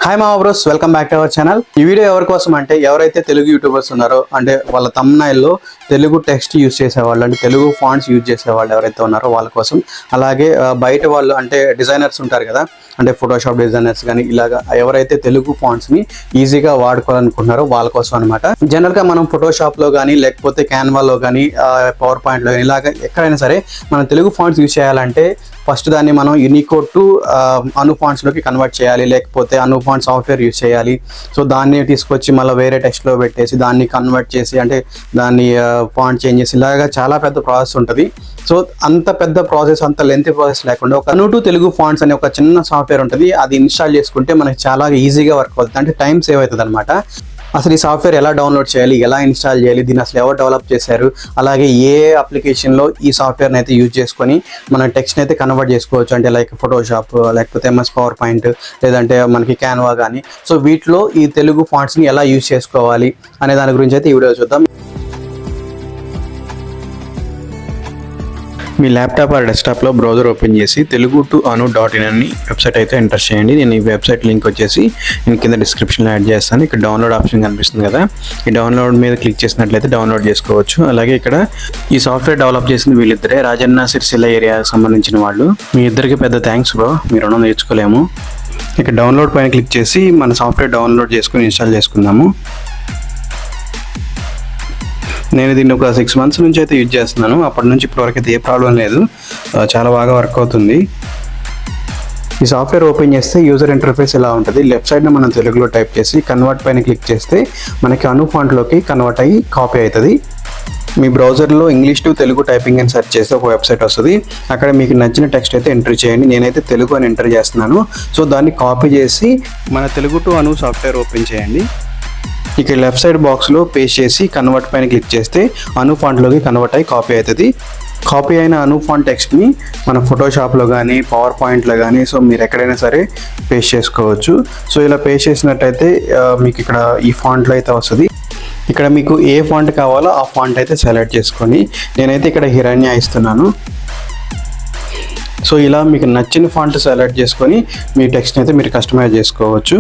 Hi మా bros, welcome back to our channel. ఈ video ఎవరి కోసం అంటే ఎవరైతే తెలుగు యూట్యూబర్స్ ఉన్నారో అంటే వాళ్ళ thumbnail-లో తెలుగు టెక్స్ట్ యూజ్ చేసేవాళ్ళు అంటే తెలుగు ఫాంట్స్ యూజ్ చేసేవాళ్ళు ఎవరైతే ఉన్నారో వాళ్ళ కోసం. అలాగే బయట వాళ్ళు అంటే డిజైనర్స్ ఉంటారు కదా, అంటే ఫోటోషాప్ డిజైనర్స్ కానీ ఇలాగా ఎవరైతే తెలుగు ఫాంట్స్ని ఈజీగా వాడుకోవాలనుకుంటున్నారో వాళ్ళ కోసం అనమాట. జనరల్గా మనం ఫోటోషాప్లో కానీ లేకపోతే క్యాన్వాలో కానీ పవర్ పాయింట్లో కానీ ఇలాగ ఎక్కడైనా సరే మనం తెలుగు ఫాంట్స్ యూజ్ చేయాలంటే ఫస్ట్ దాన్ని మనం యూనికోడ్ టు అను ఫాంట్స్లోకి కన్వర్ట్ చేయాలి, లేకపోతే అను ఫాంట్ సాఫ్ట్వేర్ యూజ్ చేయాలి. సో దాన్ని తీసుకొచ్చి మళ్ళీ వేరే టెక్స్ట్లో పెట్టేసి దాన్ని కన్వర్ట్ చేసి అంటే దాన్ని ఫాంట్ చేంజ్ చేసి ఇలాగా చాలా పెద్ద ప్రాసెస్ ఉంటుంది. సో అంత పెద్ద ప్రాసెస్, అంత లెంత్ ప్రాసెస్ లేకుండా ఒక అను టు తెలుగు ఫాంట్స్ అనే ఒక చిన్న సాఫ్ట్వేర్ ఉంటుంది. అది ఇన్స్టాల్ చేసుకుంటే మనకి చాలా ఈజీగా వర్క్ అవుతుంది, అంటే టైం సేవ్ అవుతుంది అనమాట. అసలు ఈ సాఫ్ట్వేర్ ఎలా డౌన్లోడ్ చేయాలి, ఎలా ఇన్స్టాల్ చేయాలి, దీన్ని అసలు ఎవరు డెవలప్ చేశారు, అలాగే ఏ అప్లికేషన్లో ఈ సాఫ్ట్వేర్ని అయితే యూజ్ చేసుకొని మన టెక్స్ట్ని అయితే కన్వర్ట్ చేసుకోవచ్చు, అంటే లైక్ ఫోటోషాప్ లేకపోతే ఎంఎస్ పవర్ పాయింట్ లేదంటే మనకి క్యాన్వా కానీ. సో వీటిలో ఈ తెలుగు ఫాంట్స్ని ఎలా యూజ్ చేసుకోవాలి అనే దాని గురించి అయితే ఈ వీడియో చూద్దాం. మీ ల్యాప్టాప్ ఆర్ డెస్క్టాప్లో బ్రౌజర్ ఓపెన్ చేసి telugu2anu.in అని వెబ్సైట్ అయితే ఎంటర్ చేయండి. నేను ఈ వెబ్సైట్ లింక్ వచ్చేసి నేను కింద డిస్క్రిప్షన్లో యాడ్ చేస్తాను. ఇక్కడ డౌన్లోడ్ ఆప్షన్ కనిపిస్తుంది కదా, ఈ డౌన్లోడ్ మీద క్లిక్ చేసినట్లయితే డౌన్లోడ్ చేసుకోవచ్చు. అలాగే ఇక్కడ ఈ సాఫ్ట్వేర్ డెవలప్ చేసింది వీళ్ళిద్దరే, రాజన్న సిరిసిల్ల ఏరియాకి సంబంధించిన వాళ్ళు. మీ ఇద్దరికి పెద్ద థ్యాంక్స్ బ్రో, మీరు రుణం నేర్చుకోలేము. ఇక డౌన్లోడ్ పైన క్లిక్ చేసి మన సాఫ్ట్వేర్ డౌన్లోడ్ చేసుకుని ఇన్స్టాల్ చేసుకుందాము. నేను దీన్ని ఒక 6 months నుంచి అయితే యూజ్ చేస్తున్నాను. అప్పటి నుంచి ఇప్పటివరకు అయితే ఏ ప్రాబ్లం లేదు, చాలా బాగా వర్క్ అవుతుంది. ఈ సాఫ్ట్వేర్ ఓపెన్ చేస్తే యూజర్ ఇంటర్ఫేస్ ఇలా ఉంటుంది. లెఫ్ట్ సైడ్న మనం తెలుగులో టైప్ చేసి కన్వర్ట్ పైన క్లిక్ చేస్తే మనకి అను ఫాంట్లోకి కన్వర్ట్ అయ్యి కాపీ అవుతుంది. మీ బ్రౌజర్లో ఇంగ్లీష్ టు తెలుగు టైపింగ్ అని సెర్చ్ చేస్తే ఒక వెబ్సైట్ వస్తుంది. అక్కడ మీకు నచ్చిన టెక్స్ట్ అయితే ఎంటర్ చేయండి. నేనైతే తెలుగు అని ఎంటర్ చేస్తున్నాను. సో దాన్ని కాపీ చేసి మన Telugu to Anu software open చేయండి. ఇక లెఫ్ట్ సైడ్ బాక్స్లో పేస్ట్ చేసి కన్వర్ట్ పైన క్లిక్ చేస్తే అను ఫాంట్లోకి కన్వర్ట్ అయ్యి కాపీ అవుతుంది. కాపీ అయిన అను ఫాంట్ టెక్స్ట్ని మన ఫోటోషాప్లో కానీ పవర్ పాయింట్లో కానీ సో మీరు ఎక్కడైనా సరే పేస్ట్ చేసుకోవచ్చు. సో ఇలా పేస్ట్ చేసినట్టయితే మీకు ఇక్కడ ఈ ఫాంట్లో అయితే వస్తుంది. ఇక్కడ మీకు ఏ ఫాంట్ కావాలో ఆ ఫాంట్ అయితే సెలెక్ట్ చేసుకొని నేనైతే ఇక్కడ హిరణ్య ఇస్తున్నాను. సో ఇలా మీకు నచ్చిన ఫాంట్ సెలెక్ట్ చేసుకొని మీ టెక్స్ట్ని అయితే మీరు కస్టమైజ్ చేసుకోవచ్చు.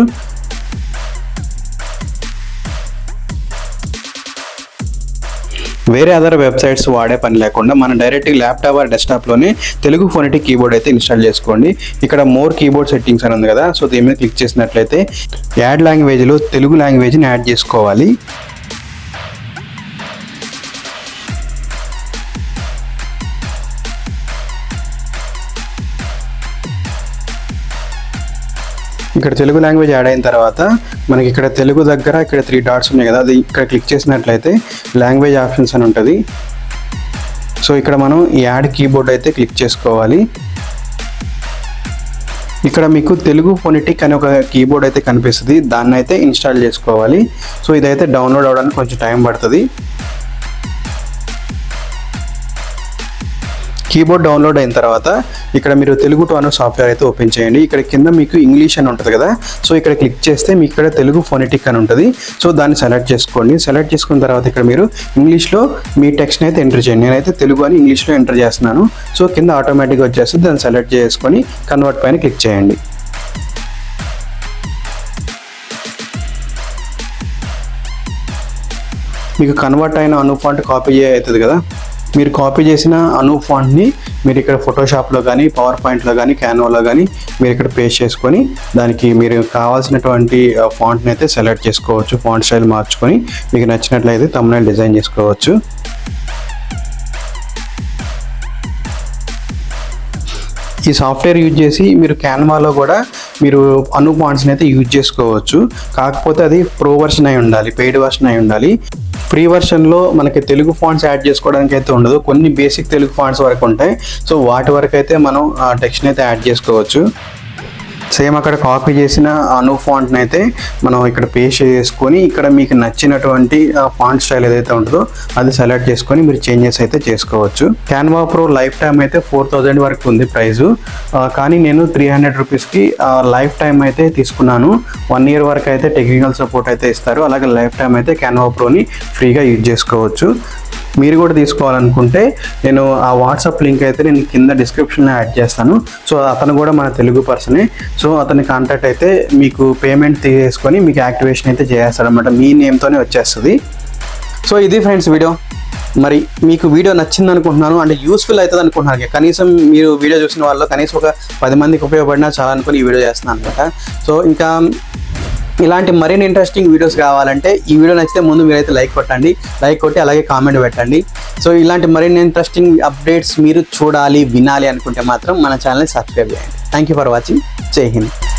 వేరే అదర్ వెబ్సైట్స్ వాడే పని లేకుండా మన డైరెక్ట్ ల్యాప్టాప్ ఆర్ డెస్క్టాప్లోనే తెలుగు ఫోనెటిక్ కీబోర్డ్ అయితే ఇన్స్టాల్ చేసుకోండి. ఇక్కడ మోర్ కీబోర్డ్ సెట్టింగ్స్ అని ఉంది కదా, సో దీని మీద క్లిక్ చేసినట్లయితే యాడ్ లాంగ్వేజ్లో తెలుగు లాంగ్వేజ్ని యాడ్ చేసుకోవాలి. ఇక్కడ తెలుగు లాంగ్వేజ్ యాడ్ అయిన తర్వాత మనకి ఇక్కడ తెలుగు దగ్గర ఇక్కడ 3 dots ఉన్నాయి కదా, అది ఇక్కడ క్లిక్ చేసినట్లయితే లాంగ్వేజ్ ఆప్షన్స్ అని ఉంటుంది. సో ఇక్కడ మనం యాడ్ కీబోర్డ్ అయితే క్లిక్ చేసుకోవాలి. ఇక్కడ మీకు తెలుగు ఫోనెటిక్ అనే ఒక కీబోర్డ్ అయితే కనిపిస్తుంది, దాన్ని అయితే ఇన్స్టాల్ చేసుకోవాలి. సో ఇదైతే డౌన్లోడ్ అవ్వడానికి కొంచెం టైం పడుతుంది. కీబోర్డ్ డౌన్లోడ్ అయిన తర్వాత ఇక్కడ మీరు తెలుగు టు అను సాఫ్ట్వేర్ అయితే ఓపెన్ చేయండి. ఇక్కడ కింద మీకు ఇంగ్లీష్ అని ఉంటుంది కదా, సో ఇక్కడ క్లిక్ చేస్తే మీకు ఇక్కడ తెలుగు ఫోనెటిక్ అని ఉంటుంది. సో దాన్ని సెలెక్ట్ చేసుకోండి. సెలెక్ట్ చేసుకున్న తర్వాత ఇక్కడ మీరు ఇంగ్లీష్లో మీ టెక్స్ట్ని అయితే ఎంటర్ చేయండి. నేనైతే తెలుగు అని ఇంగ్లీష్లో ఎంటర్ చేస్తున్నాను. సో కింద ఆటోమేటిక్గా వచ్చేస్తుంది, దాన్ని సెలెక్ట్ చేసుకొని కన్వర్ట్ పైన క్లిక్ చేయండి. మీకు కన్వర్ట్ అయిన అను ఫాంట్ కాపీ అవుతుంది కదా, మీరు కాపీ చేసిన అను ఫాంట్ని మీరు ఇక్కడ ఫోటోషాప్లో కానీ పవర్ పాయింట్లో కానీ క్యాన్వాలో కానీ మీరు ఇక్కడ పేస్ట్ చేసుకొని దానికి మీరు కావాల్సినటువంటి ఫాంట్ని అయితే సెలెక్ట్ చేసుకోవచ్చు. ఫాంట్ స్టైల్ మార్చుకొని మీకు నచ్చినట్లయితే థంబ్నెయిల్ డిజైన్ చేసుకోవచ్చు. ఈ సాఫ్ట్వేర్ యూజ్ చేసి మీరు క్యాన్వాలో కూడా మీరు అను ఫాంట్స్ని అయితే యూజ్ చేసుకోవచ్చు. కాకపోతే అది ప్రో వర్షన్ అయి ఉండాలి, పెయిడ్ వర్షన్ అయి ఉండాలి. ఫ్రీ వర్షన్లో మనకి తెలుగు ఫాంట్స్ యాడ్ చేసుకోవడానికి అయితే ఉండదు, కొన్ని బేసిక్ తెలుగు ఫాంట్స్ వరకు ఉంటాయి. సో వాటి వరకు అయితే మనం టెక్స్ట్ని అయితే యాడ్ చేసుకోవచ్చు. సేమ్ అక్కడ కాపీ చేసిన అను ఫాంట్ని అయితే మనం ఇక్కడ పేస్ట్ చేసుకొని ఇక్కడ మీకు నచ్చినటువంటి ఫాంట్ స్టైల్ ఏదైతే ఉంటుందో అది సెలెక్ట్ చేసుకొని మీరు చేంజెస్ అయితే చేసుకోవచ్చు. క్యాన్వా ప్రో లైఫ్ టైం అయితే 4000 వరకు ఉంది ప్రైజు, కానీ నేను 300 రూపీస్కి లైఫ్ టైం అయితే తీసుకున్నాను. 1 year వరకు అయితే టెక్నికల్ సపోర్ట్ అయితే ఇస్తారు. అలాగే లైఫ్ టైం అయితే క్యాన్వా ప్రోని ఫ్రీగా యూజ్ చేసుకోవచ్చు. మీరు కూడా తీసుకోవాలనుకుంటే నేను ఆ వాట్సాప్ లింక్ అయితే నేను కింద డిస్క్రిప్షన్లో యాడ్ చేస్తాను. సో అతను కూడా మన తెలుగు పర్సనే. సో అతని కాంటాక్ట్ అయితే మీకు పేమెంట్ తీసుకొని మీకు యాక్టివేషన్ అయితే చేస్తాడనమాట. మీ నేమ్తోనే వచ్చేస్తుంది. సో ఇది ఫ్రెండ్స్ వీడియో. మరి మీకు వీడియో నచ్చింది అనుకుంటున్నాను, అంటే యూస్ఫుల్ అవుతుంది అనుకుంటున్నాను. కనీసం మీరు వీడియో చూసిన వాళ్ళు కనీసం ఒక 10 మందికి ఉపయోగపడినా చాలా అనుకుని ఈ వీడియో చేస్తున్నాను అనమాట. సో ఇంకా ఇలాంటి మరిన్ని ఇంట్రెస్టింగ్ వీడియోస్ కావాలంటే ఈ వీడియో నచ్చితే ముందు మీరైతే లైక్ కొట్టి అలాగే కామెంట్ పెట్టండి. సో ఇలాంటి మరిన్ని ఇంట్రెస్టింగ్ అప్డేట్స్ మీరు చూడాలి, వినాలి అనుకుంటే మాత్రం మన ఛానల్ని సబ్స్క్రైబ్ చేయండి. Thank you for watching. జై హింద్.